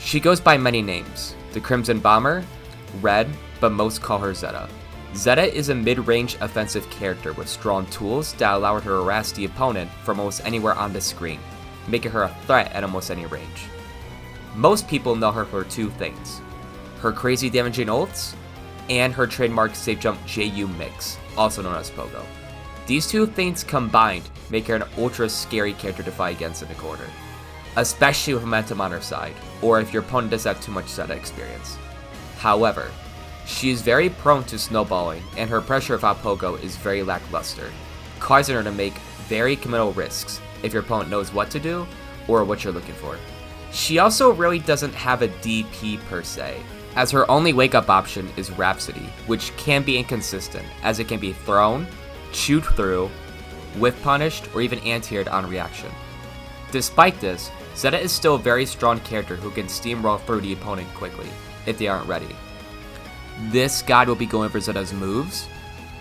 She goes by many names, the Crimson Bomber, Red, but most call her Zeta. Zeta is a mid-range offensive character with strong tools that allow her to harass the opponent from almost anywhere on the screen, making her a threat at almost any range. Most people know her for two things, her crazy damaging ults, and her trademark safe jump JU mix, also known as Pogo. These two things combined make her an ultra scary character to fight against in the corner, especially with momentum on her side, or if your opponent does have too much Zeta experience. However, she is very prone to snowballing, and her pressure without Pogo is very lackluster, causing her to make very committal risks if your opponent knows what to do or what you're looking for. She also really doesn't have a DP per se, as her only wake-up option is Rhapsody, which can be inconsistent, as it can be thrown, chewed through, whiff punished, or even anti-aired on reaction. Despite this, Zeta is still a very strong character who can steamroll through the opponent quickly, if they aren't ready. This guide will be going over Zeta's moves,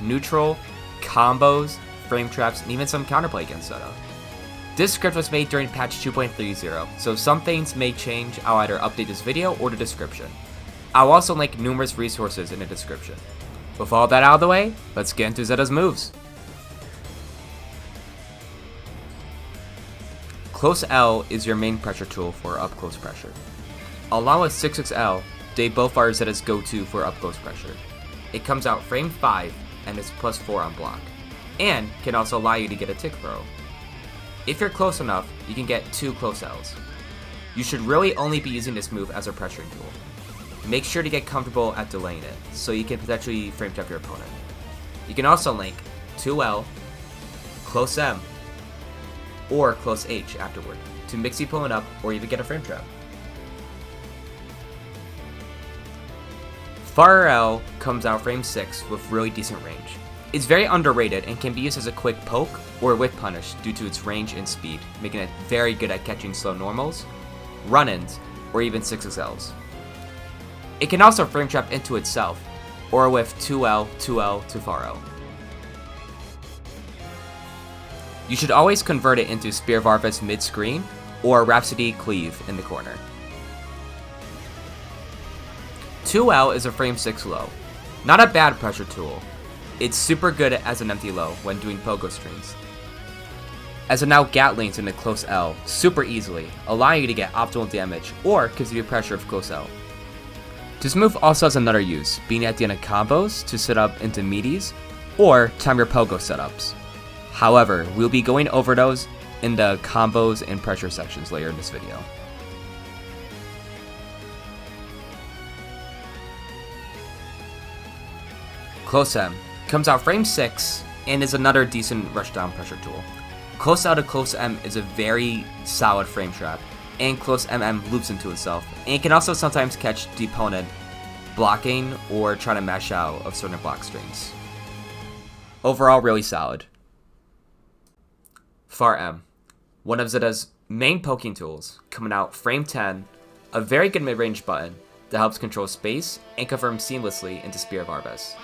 neutral, combos, frame traps, and even some counterplay against Zeta. This script was made during patch 2.30, so some things may change. I'll either update this video or the description. I'll also link numerous resources in the description. With all that out of the way, let's get into Zeta's moves. Close L is your main pressure tool for up close pressure. Along with 6XL, they both are Zeta's go-to for up close pressure. It comes out frame 5 and is +4 on block, and can also allow you to get a tick throw. If you're close enough, you can get 2 close Ls. You should really only be using this move as a pressuring tool. Make sure to get comfortable at delaying it, so you can potentially frame trap your opponent. You can also link 2L, close M, or close H afterward, to mix the opponent up or even get a frame trap. Far L comes out frame 6 with really decent range. It's very underrated and can be used as a quick poke or whip punish due to its range and speed, making it very good at catching slow normals, run-ins, or even 6XLs. It can also frame trap into itself, or with 2L, 2L to Far L. You should always convert it into Spear of Arbus mid-screen or Rhapsody Cleave in the corner. 2L is a frame 6 low. Not a bad pressure tool. It's super good as an empty low when doing Pogo strings, as it now gatlings into close L super easily, allowing you to get optimal damage or gives you pressure of close L. This move also has another use, being at the end of combos to set up into Meaties or time your Pogo setups. However, we'll be going over those in the combos and pressure sections later in this video. Close M comes out frame 6 and is another decent rushdown pressure tool. Close L to close M is a very solid frame trap, and close MM loops into itself, and it can also sometimes catch the opponent blocking or trying to mash out of certain block strings. Overall, really solid. Far M, one of Zeta's main poking tools, coming out frame 10, a very good mid-range button that helps control space and confirm seamlessly into Spear of Arbus.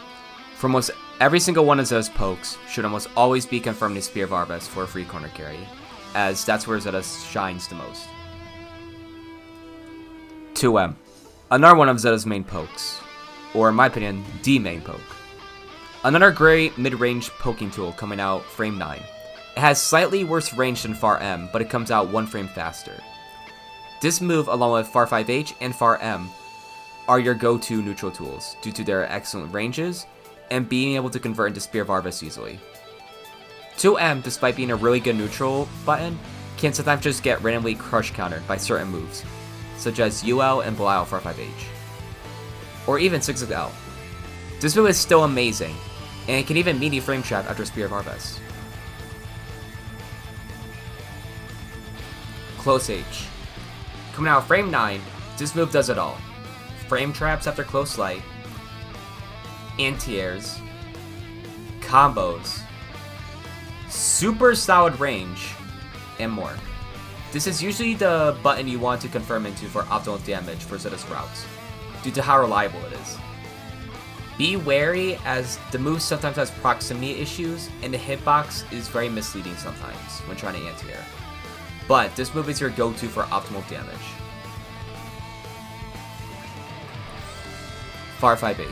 For almost every single one of Zeta's pokes should almost always be confirmed to Spear of Arbus for a free corner carry, as that's where Zeta shines the most. 2M, another one of Zeta's main pokes, or in my opinion, the main poke. Another great mid-range poking tool coming out frame 9. It has slightly worse range than Far M, but it comes out 1 frame faster. This move, along with Far 5H and Far M, are your go-to neutral tools due to their excellent ranges and being able to convert into Spear of Arbus easily. 2M, despite being a really good neutral button, can sometimes just get randomly crush countered by certain moves, such as UL and Belial Far 5H, or even 6XL. This move is still amazing, and it can even Meaty frame trap after Spear of Arbus. Close H. Coming out frame 9, this move does it all. Frame traps after close light, anti-airs, combos, super solid range, and more. This is usually the button you want to confirm into for optimal damage for Zeta's routes, due to how reliable it is. Be wary, as the move sometimes has proximity issues, and the hitbox is very misleading sometimes when trying to anti-air. But this move is your go-to for optimal damage. Far 5H.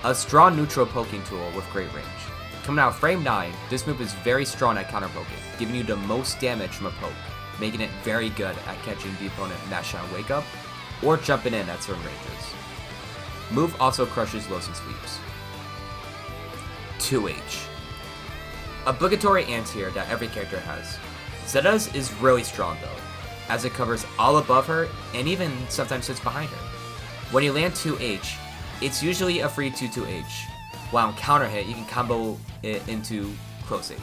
A strong neutral poking tool with great range. Coming out frame 9, this move is very strong at counter poking, giving you the most damage from a poke, making it very good at catching the opponent mashing on wake up, or jumping in at certain ranges. Move also crushes lows and sweeps. 2H. Obligatory anti-air that every character has. Zeta's is really strong though, as it covers all above her and even sometimes sits behind her. When you land 2H, it's usually a free 2-2H, while on counter hit you can combo it into close H,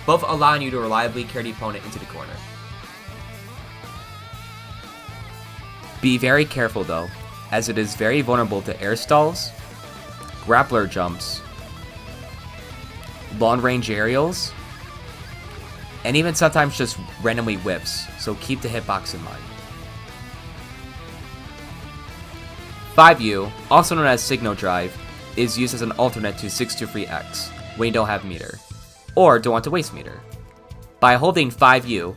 both allowing you to reliably carry the opponent into the corner. Be very careful though, as it is very vulnerable to air stalls, grappler jumps, long range aerials, and even sometimes just randomly whips, so keep the hitbox in mind. 5U, also known as Signal Drive, is used as an alternate to 623X when you don't have meter, or don't want to waste meter. By holding 5U,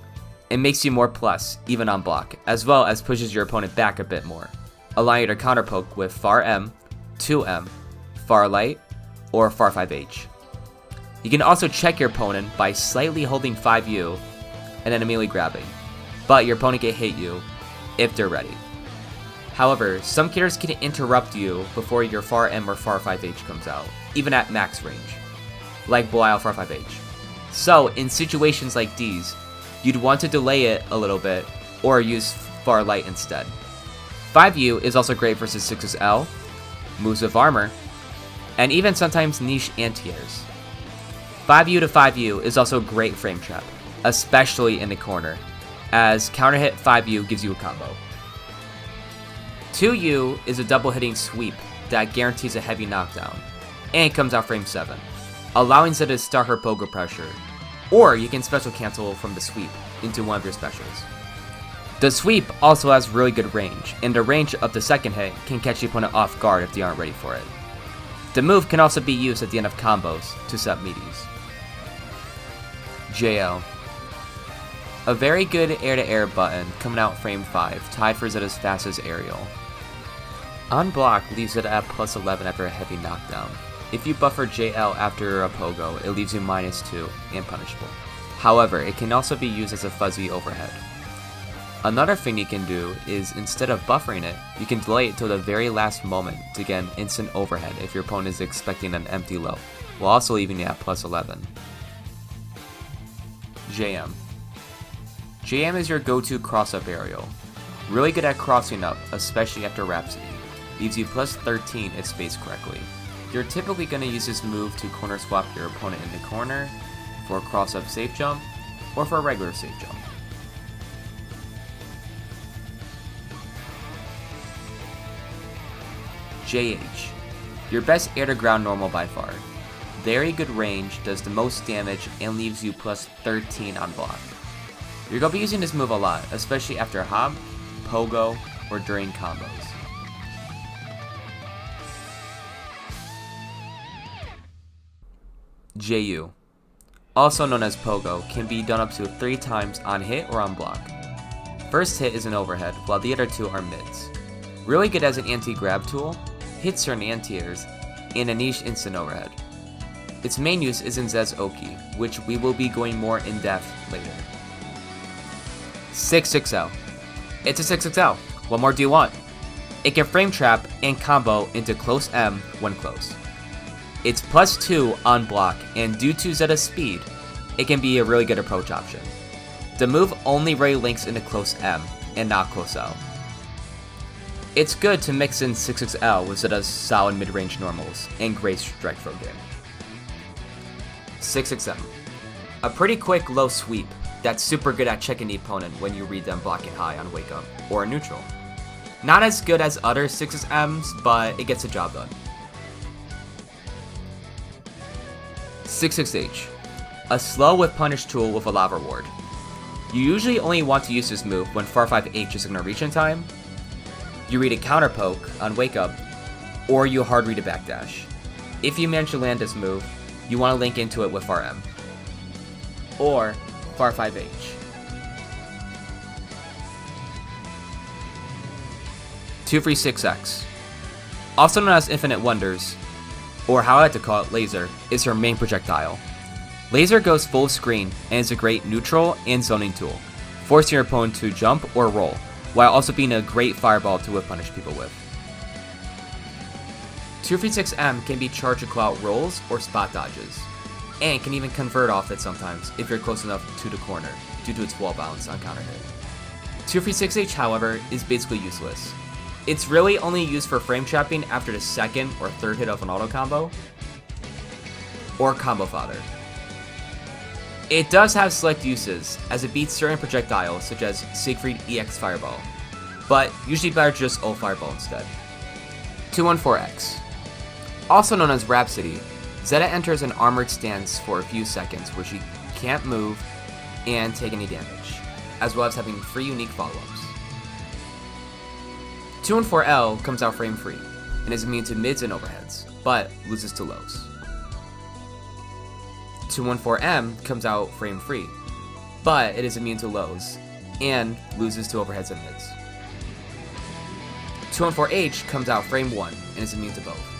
it makes you more plus, even on block, as well as pushes your opponent back a bit more, allowing you to counter poke with Far M, 2M, Far Light, or Far 5H. You can also check your opponent by slightly holding 5U and then immediately grabbing, but your opponent can hit you if they're ready. However, some characters can interrupt you before your Far M or Far 5H comes out, even at max range, like Belial Far 5H. So, in situations like these, you'd want to delay it a little bit, or use Far Light instead. 5U is also great versus 6XL, moves with armor, and even sometimes niche anti-airs. 5U to 5U is also a great frame trap, especially in the corner, as counter hit 5U gives you a combo. 2U is a double hitting sweep that guarantees a heavy knockdown, and comes out frame 7, allowing Zeta to start her Pogo pressure, or you can special cancel from the sweep into one of your specials. The sweep also has really good range, and the range of the second hit can catch the opponent off guard if they aren't ready for it. The move can also be used at the end of combos to set Meaties. JL. A very good air-to-air button coming out frame 5, tied for Zeta's fastest aerial. On block leaves Zeta at plus 11 after a heavy knockdown. If you buffer JL after a Pogo, it leaves you -2 and punishable. However, it can also be used as a fuzzy overhead. Another thing you can do is, instead of buffering it, you can delay it till the very last moment to get an instant overhead if your opponent is expecting an empty low, while also leaving you at plus 11. JM. JM is your go-to cross-up aerial. Really good at crossing up, especially after Rhapsody. Leaves you plus 13 if spaced correctly. You're typically going to use this move to corner swap your opponent in the corner, for a cross-up safe jump, or for a regular safe jump. JH. Your best air-to-ground normal by far. Very good range, does the most damage, and leaves you plus 13 on block. You're going to be using this move a lot, especially after Hob, Pogo, or during combos. JU. Also known as Pogo, can be done up to 3 times on hit or on block. First hit is an overhead, while the other 2 are mids. Really good as an anti-grab tool, hits certain anti-airs, and a niche instant overhead. Its main use is in Zed's Oki, which we will be going more in depth later. 6XL. It's a 6XL. What more do you want? It can frame trap and combo into close M when close. It's plus 2 on block, and due to Zeta's speed, it can be a really good approach option. The move only really links into close M, and not close L. It's good to mix in 6XL with Zeta's solid mid-range normals, and great strike throw game. 6XM. A pretty quick low sweep that's super good at checking the opponent when you read them blocking high on wake up, or neutral. Not as good as other 6XMs, but it gets the job done. 6XH. A slow with punish tool with a lava ward. You usually only want to use this move when Far 5H is in a reach in time, you read a counter poke on wake up, or you hard read a backdash. If you manage to land this move, you want to link into it with Far M, or Far 5H. Two free 6X. also known as Infinite Wonders, or how I like to call it, Laser, is her main projectile. Laser goes full screen and is a great neutral and zoning tool, forcing your opponent to jump or roll, while also being a great fireball to whip punish people with. 236M can be charged to call out rolls or spot dodges, and can even convert off it sometimes if you're close enough to the corner, due to its wall bounce on counter hit. 236H, however, is basically useless. It's really only used for frame trapping after the second or third hit of an auto combo, or combo fodder. It does have select uses, as it beats certain projectiles such as Siegfried EX Fireball, but usually better to just ult Fireball instead. 214X. Also known as Rhapsody, Zeta enters an armored stance for a few seconds where she can't move and take any damage, as well as having 3 unique follow-ups. 214L comes out frame free, and is immune to mids and overheads, but loses to lows. 214M comes out frame free, but it is immune to lows, and loses to overheads and mids. 214H comes out frame 1, and is immune to both.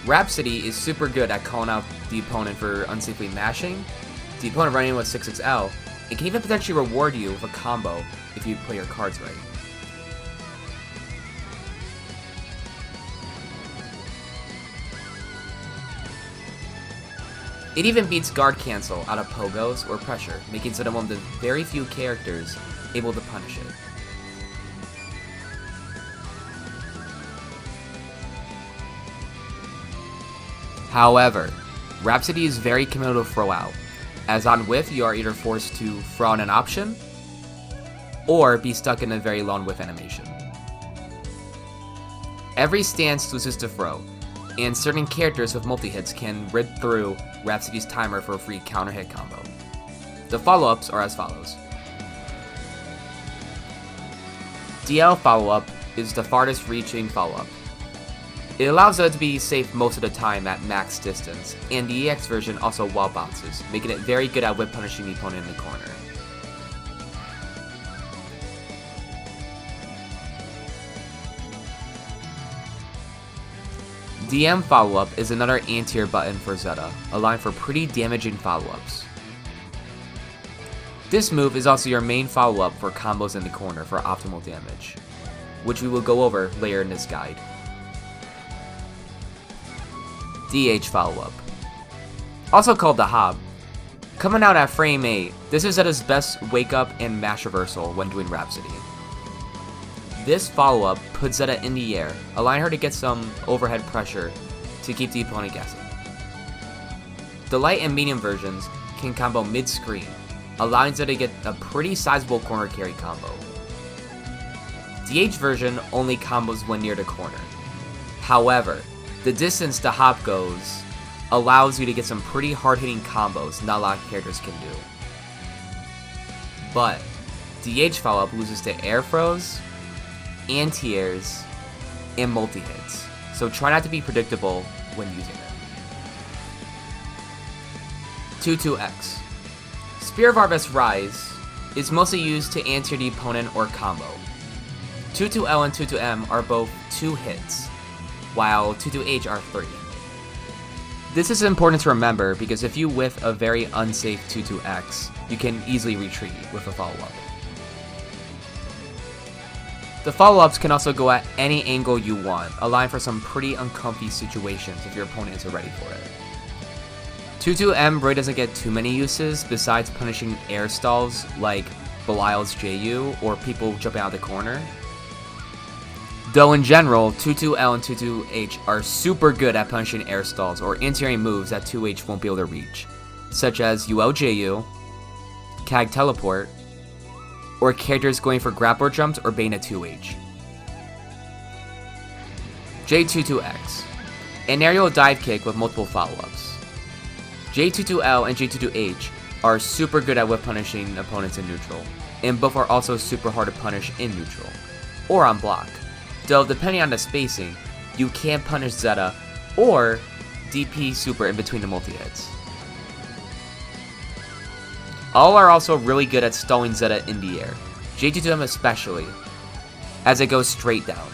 Rhapsody is super good at calling out the opponent for unsafely mashing, the opponent running with 6XL, and can even potentially reward you with a combo if you play your cards right. It even beats guard cancel out of Pogos or pressure, making Zeta one of the very few characters able to punish it. However, Rhapsody is very committal to throw out, as on whiff you are either forced to throw out an option, or be stuck in a very long whiff animation. Every stance loses to throw, and certain characters with multi-hits can rid through Rhapsody's timer for a free counter hit combo. The follow-ups are as follows. DL follow-up is the farthest reaching follow-up. It allows it to be safe most of the time at max distance, and the EX version also wall bounces, making it very good at whip punishing the opponent in the corner. DM follow-up is another anti-air button for Zeta, allowing for pretty damaging follow-ups. This move is also your main follow-up for combos in the corner for optimal damage, which we will go over later in this guide. DH follow-up, also called the Hob. Coming out at frame 8, this is Zeta's best wake up and mash reversal when doing Rhapsody. This follow-up puts Zeta in the air, allowing her to get some overhead pressure to keep the opponent guessing. The light and medium versions can combo mid-screen, allowing Zeta to get a pretty sizable corner carry combo. DH version only combos when near the corner. However, the distance the hop goes allows you to get some pretty hard-hitting combos not a lot of characters can do. But DH follow-up loses to air throws, anti-airs, and multi-hits, so try not to be predictable when using it. 22X. Spear of Arbus Rise is mostly used to anti the opponent or combo. 22L and 22M are both 2 hits, while 22H are 3. This is important to remember because if you whiff a very unsafe 22X, you can easily retreat with a follow-up. The follow-ups can also go at any angle you want, allowing for some pretty uncomfy situations if your opponent isn't ready for it. 22M really doesn't get too many uses besides punishing air stalls like Belial's JU or people jumping out of the corner. Though in general, 22L and 22H are super good at punishing air stalls or anti-airing moves that 2H won't be able to reach, such as ULJU, CAG Teleport, or characters going for grappler jumps or baiting a 2H. J22X, an aerial dive kick with multiple follow-ups. J22L and J22H are super good at whip punishing opponents in neutral, and both are also super hard to punish in neutral, or on block. Though depending on the spacing, you can punish Zeta or DP super in between the multi-hits. All are also really good at stalling Zeta in the air, J22M especially, as it goes straight down,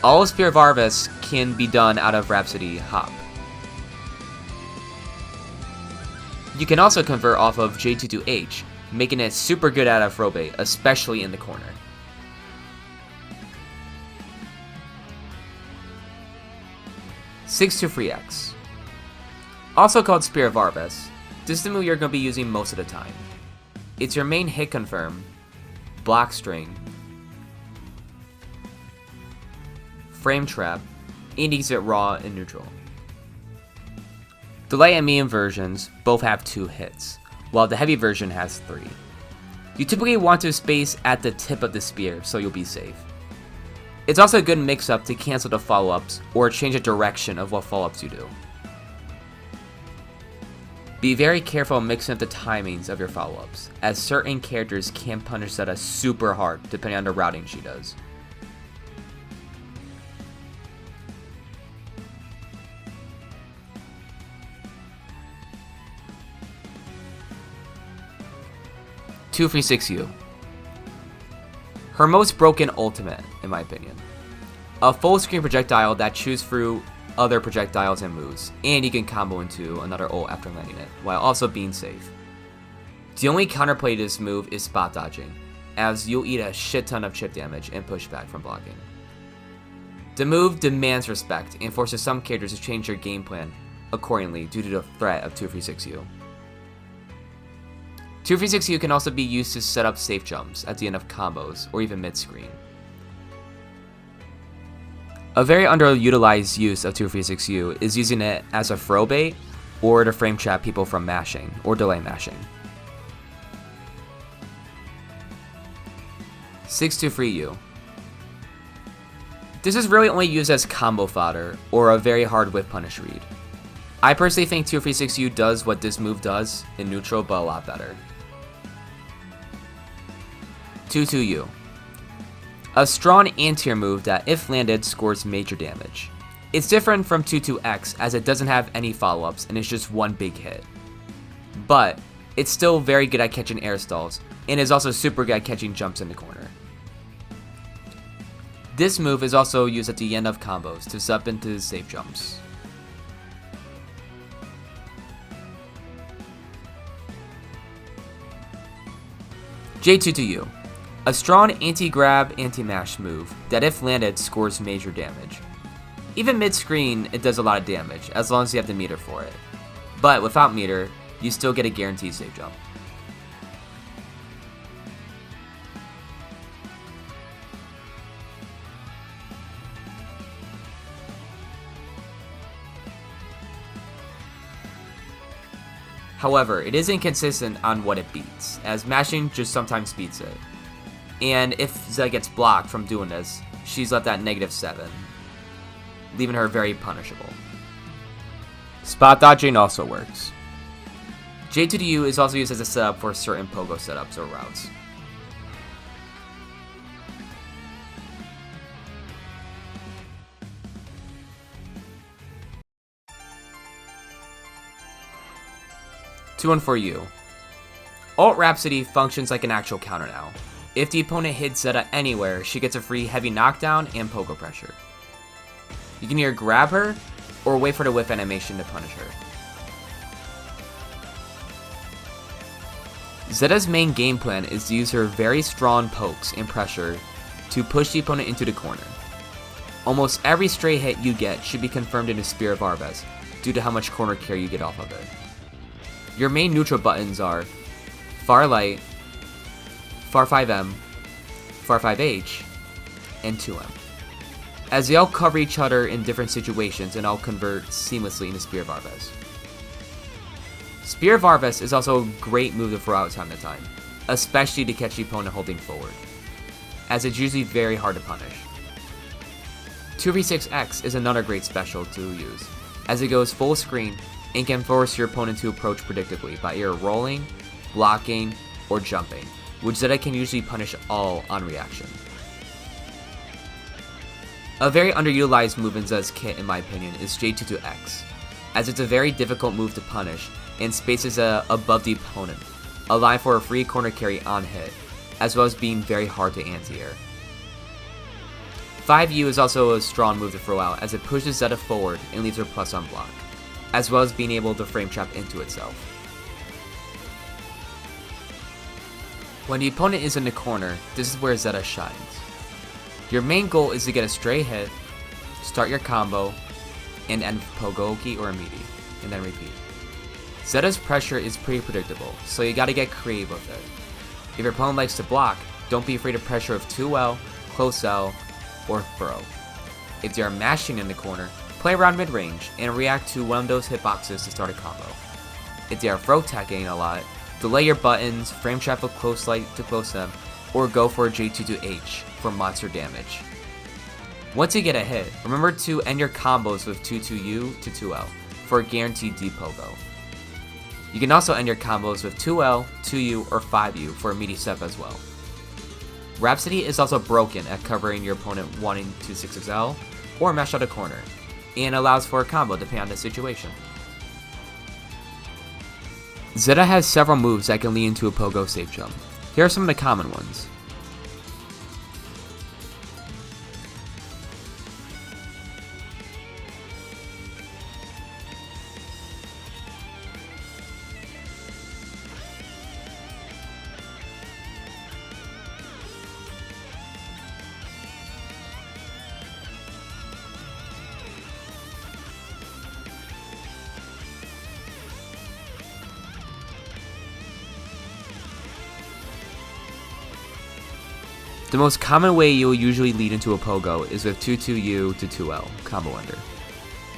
All Spear of Arbus can be done out of Rhapsody Hop. You can also convert off of J22H, making it super good out of Frobe, especially in the corner. Six to free X. Also called Spear of Arbus, this is the move you're going to be using most of the time. It's your main hit confirm, block string, frame trap, and exit raw and neutral. The light and medium versions both have 2 hits, while the heavy version has 3. You typically want to space at the tip of the spear so you'll be safe. It's also a good mix-up to cancel the follow-ups or change the direction of what follow-ups you do. Be very careful mixing up the timings of your follow-ups, as certain characters can punish Zeta super hard depending on the routing she does. Two free 6U. Her most broken ultimate, in my opinion. A full screen projectile that chews through other projectiles and moves, and you can combo into another ult after landing it, while also being safe. The only counterplay to this move is spot dodging, as you'll eat a shit ton of chip damage and pushback from blocking. The move demands respect and forces some characters to change their game plan accordingly due to the threat of 2 free 6U. 2 free 6U can also be used to set up safe jumps at the end of combos or even mid-screen. A very underutilized use of 2 free 6U is using it as a throw bait or to frame trap people from mashing or delay mashing. 6 2 free U. This is really only used as combo fodder or a very hard whip punish read. I personally think 2 free 6U does what this move does in neutral, but a lot better. 2-2U. A strong anti-air move that, if landed, scores major damage. It's different from 2-2X as it doesn't have any follow-ups and it's just one big hit. But it's still very good at catching air stalls and is also super good at catching jumps in the corner. This move is also used at the end of combos to sub into safe jumps. J22U. A strong anti-grab, anti-mash move that if landed scores major damage. Even mid-screen it does a lot of damage as long as you have the meter for it. But without meter, you still get a guaranteed safe jump. However, it is inconsistent on what it beats, as mashing just sometimes beats it. And if Zeta gets blocked from doing this, she's left at -7, leaving her very punishable. Spot dodging also works. J2U is also used as a setup for certain Pogo setups or routes. Two and for you. Alt Rhapsody functions like an actual counter now. If the opponent hits Zeta anywhere, she gets a free heavy knockdown and Pogo pressure. You can either grab her, or wait for the whiff animation to punish her. Zeta's main game plan is to use her very strong pokes and pressure to push the opponent into the corner. Almost every stray hit you get should be confirmed in a Spear of Arbus, due to how much corner carry you get off of it. Your main neutral buttons are Far Light, Far 5M, Far 5H, and 2M. As they all cover each other in different situations and all convert seamlessly into Spear of Arbus. Spear of Arbus is also a great move to throw out time to time, especially to catch the opponent holding forward, as it's usually very hard to punish. 2v6X is another great special to use, as it goes full screen and can force your opponent to approach predictably by either rolling, blocking, or jumping, which Zeta can usually punish all on reaction. A very underutilized move in Zeta's kit, in my opinion, is J22X, as it's a very difficult move to punish and spaces above the opponent, allowing for a free corner carry on hit, as well as being very hard to anti-air. 5U is also a strong move to throw out as it pushes Zeta forward and leaves her plus on block, as well as being able to frame trap into itself. When the opponent is in the corner, this is where Zeta shines. Your main goal is to get a stray hit, start your combo, and end with Pogo or a Meaty, and then repeat. Zeta's pressure is pretty predictable, so you gotta get creative with it. If your opponent likes to block, don't be afraid of pressure of 2L, close L, or throw. If they are mashing in the corner, play around mid-range and react to one of those hitboxes to start a combo. If they are throw tagging a lot, delay your buttons, frame trap with close light to close them, or go for a J2 to H for monster damage. Once you get a hit, remember to end your combos with 2-2U to 2L for a guaranteed deep Pogo. You can also end your combos with 2L, 2U, or 5U for a meaty step as well. Rhapsody is also broken at covering your opponent wanting to 6XL or mash out a corner, and allows for a combo depending on the situation. Zeta has several moves that can lead into a Pogo safe jump. Here are some of the common ones. The most common way you will usually lead into a Pogo is with 2-2U to 2L, combo ender.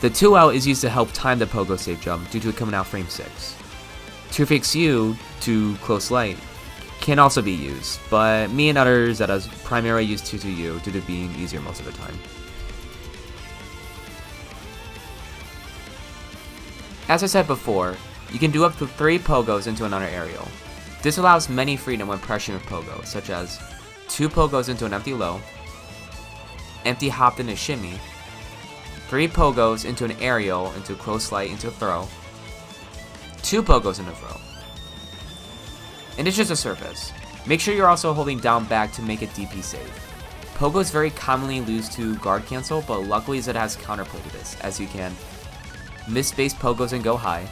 The 2L is used to help time the Pogo safe jump due to it coming out frame 6. 2-6U to close light can also be used, but me and others that has primarily used 2-2U due to being easier most of the time. As I said before, you can do up to 3 Pogos into another aerial. This allows many freedom when pressuring with Pogo, such as 2 Pogos into an empty low, empty hopped into shimmy, 3 Pogos into an aerial, into close light, into throw, 2 Pogos into throw. And it's just a surface. Make sure you're also holding down back to make it DP safe. Pogos very commonly lose to guard cancel, but luckily Zeta has counterplay to this, as you can miss space Pogos and go high,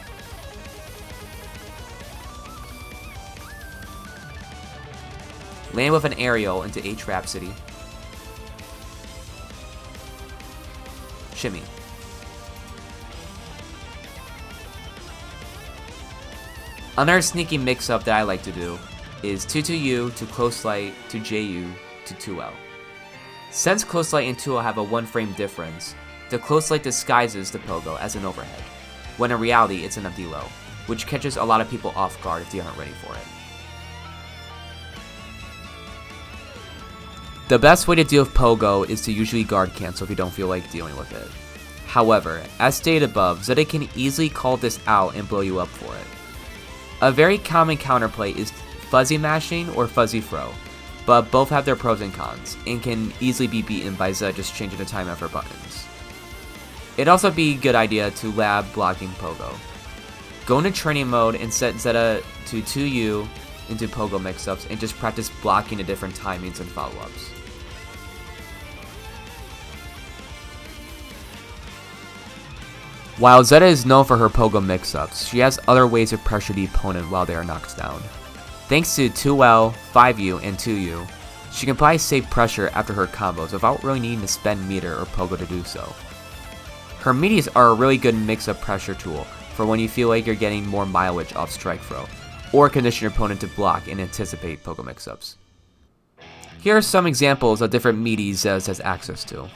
land with an aerial into H Rhapsody, shimmy. Another sneaky mix-up that I like to do is 2-2U to close light to JU to 2L. Since close light and 2L have a 1 frame difference, the close light disguises the Pogo as an overhead, when in reality it's an empty low, which catches a lot of people off guard if they aren't ready for it. The best way to deal with Pogo is to usually guard cancel if you don't feel like dealing with it. However, as stated above, Zeta can easily call this out and blow you up for it. A very common counterplay is fuzzy mashing or fuzzy throw, but both have their pros and cons, and can easily be beaten by Zeta just changing the time of her buttons. It'd also be a good idea to lab blocking Pogo. Go into training mode and set Zeta to 2U into Pogo mix-ups and just practice blocking at different timings and follow-ups. While Zeta is known for her Pogo mix-ups, she has other ways to pressure the opponent while they are knocked down. Thanks to 2L, 5U, and 2U, she can apply safe pressure after her combos without really needing to spend meter or Pogo to do so. Her Meaties are a really good mix-up pressure tool for when you feel like you're getting more mileage off strike throw, or condition your opponent to block and anticipate Pogo mix-ups. Here are some examples of different Meaties Zeta has access to.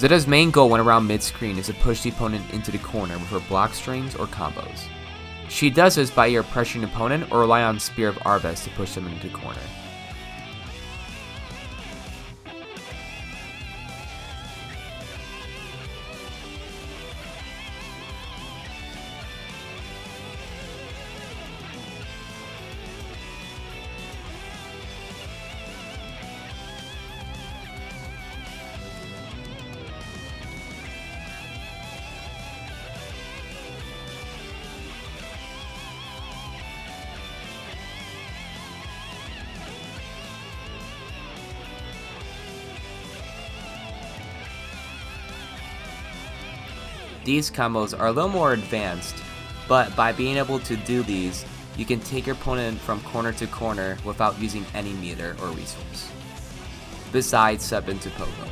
Zeta's main goal when around mid-screen is to push the opponent into the corner with her block strings or combos. She does this by either pressuring the opponent or rely on Spear of Arbus to push them into the corner. These combos are a little more advanced, but by being able to do these, you can take your opponent from corner to corner without using any meter or resource, besides sub into Pogo.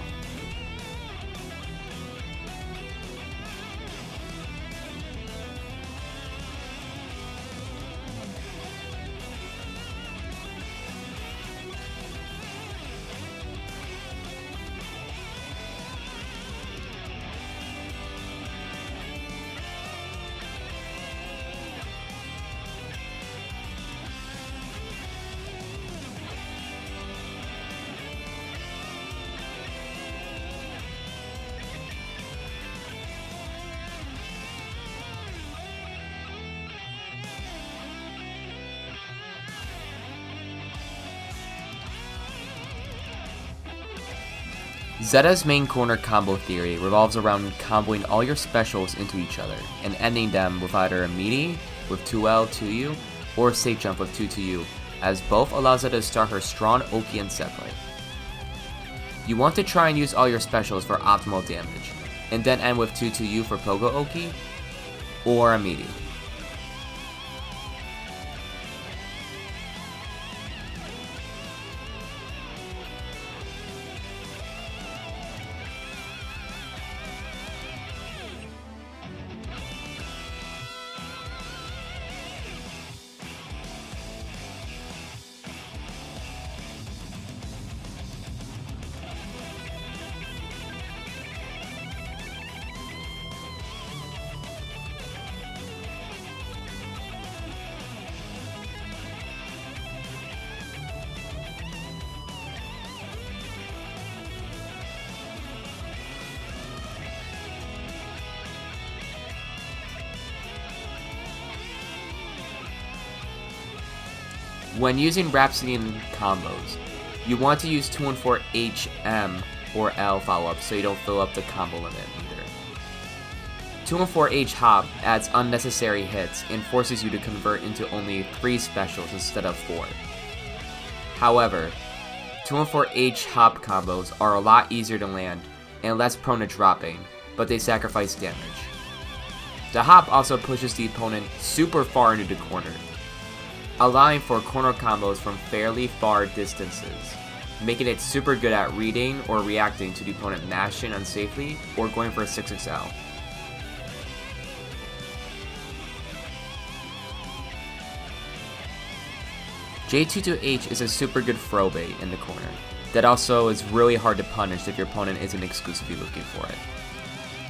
Zeta's main corner combo theory revolves around comboing all your specials into each other and ending them with either a Meaty with 2L, 2U, or Safe Jump with 2-2U, as both allow Zeta to start her strong Oki and set play. You want to try and use all your specials for optimal damage, and then end with 2-2U for Pogo Oki, or a Meaty. When using Rhapsody combos, you want to use 214 HM or L follow-up so you don't fill up the combo limit either. 214 H hop adds unnecessary hits and forces you to convert into only 3 specials instead of 4. However, 214 H hop combos are a lot easier to land and less prone to dropping, but they sacrifice damage. The hop also pushes the opponent super far into the corner, allowing for corner combos from fairly far distances, making it super good at reading or reacting to the opponent mashing unsafely or going for a 6XL. J22H is a super good throw bait in the corner that also is really hard to punish if your opponent isn't exclusively looking for it.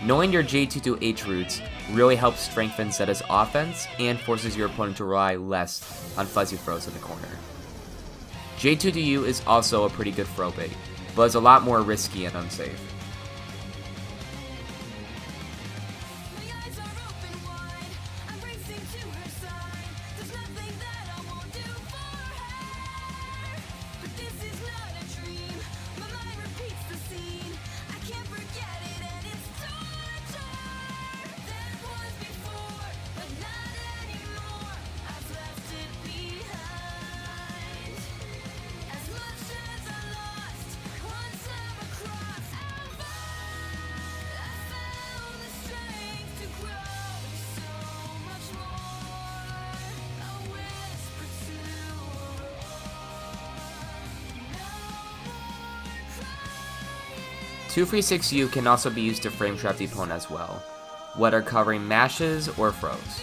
Knowing your J22H routes really helps strengthen Zeta's offense and forces your opponent to rely less on fuzzy throws in the corner. J2U is also a pretty good throw bait, but is a lot more risky and unsafe. Two 3-6U can also be used to frame trap the opponent as well, whether covering mashes or throws.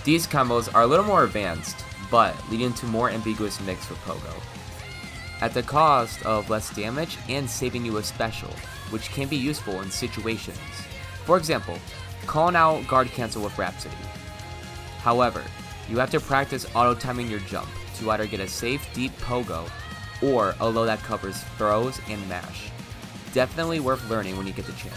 These combos are a little more advanced, but leading to more ambiguous mix for Pogo, at the cost of less damage and saving you a special, which can be useful in situations. For example, calling out guard cancel with Rhapsody. However, you have to practice auto-timing your jump to either get a safe deep Pogo or a low that covers throws and mash. Definitely worth learning when you get the chance.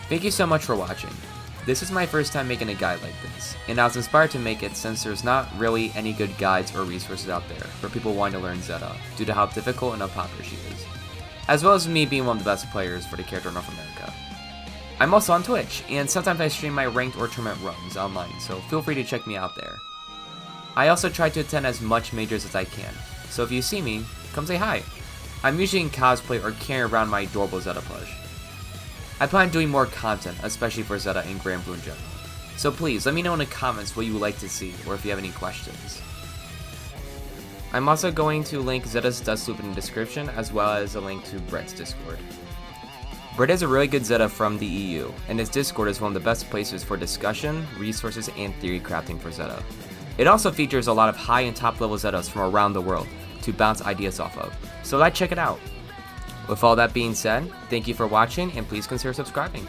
Thank you so much for watching. This is my first time making a guide like this, and I was inspired to make it since there's not really any good guides or resources out there for people wanting to learn Zeta due to how difficult and unpopular she is, as well as me being one of the best players for the character in North America. I'm also on Twitch, and sometimes I stream my ranked or tournament runs online, so feel free to check me out there. I also try to attend as much majors as I can, so if you see me, come say hi. I'm usually in cosplay or carrying around my adorable Zeta plush. I plan on doing more content, especially for Zeta and Granblue in general. So please, let me know in the comments what you would like to see, or if you have any questions. I'm also going to link Zeta's Dust Loop in the description, as well as a link to Brett's Discord. Brett is a really good Zeta from the EU, and his Discord is one of the best places for discussion, resources, and theory crafting for Zeta. It also features a lot of high and top level Zetas from around the world to bounce ideas off of, so check it out. With all that being said, thank you for watching, and please consider subscribing.